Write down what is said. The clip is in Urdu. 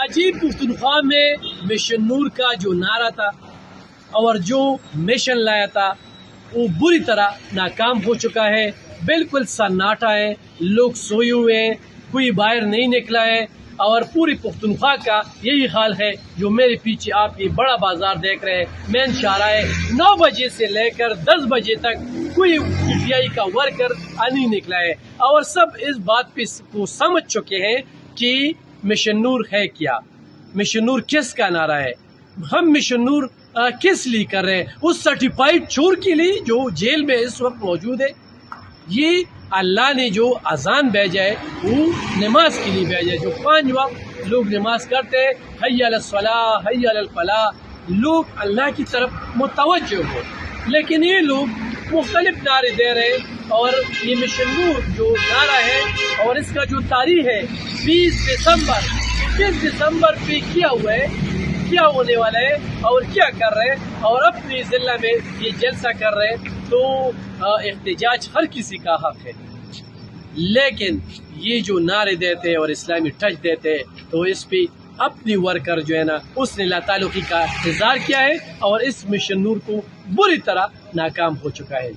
کراچی پختونخوا میں مشن نور کا جو نعرہ تھا اور جو مشن لایا تھا وہ بری طرح ناکام ہو چکا ہے. بالکل سناٹا ہے, لوگ سوئے ہوئے ہیں, کوئی باہر نہیں نکلا ہے اور پوری پختونخوا کا یہی حال ہے. جو میرے پیچھے آپ یہ بڑا بازار دیکھ رہے ہیں, مین شاہراہ ہے, 9 بجے سے لے کر 10 بجے تک کوئی پی ٹی آئی کا ورکر نہیں نکلا ہے اور سب اس بات پہ کو سمجھ چکے ہیں کہ مشن نور ہے کیا, مشن نور کس کا نعرہ ہے, ہم مشن نور کس لیے کر رہے ہیں. اس سرٹیفائیڈ چور کے لیے جو جیل میں اس وقت موجود ہے. یہ اللہ نے جو اذان بھیجا ہے وہ نماز کے لیے بھیجا ہے. جو 5 وقت لوگ نماز کرتے ہیں, حی علی الصلاۃ حی علی الفلاح, لوگ اللہ کی طرف متوجہ ہو, لیکن یہ لوگ مختلف نعرے دے رہے ہیں. اور یہ مشن نور جو نعرہ ہے اور اس کا جو تاریخ ہے 20 دسمبر پہ کیا ہوا ہے, کیا ہونے والا ہے اور کیا کر رہے ہیں اور اپنی ضلع میں یہ جلسہ کر رہے ہیں. تو احتجاج ہر کسی کا حق ہے, لیکن یہ جو نعرے دیتے اور اسلامی ٹچ دیتے تو اس پہ اپنی ورکر جو ہے نا اس نے لا تعلقی کا اظہار کیا ہے اور اس مشن نور کو بری طرح ناکام ہو چکا ہے.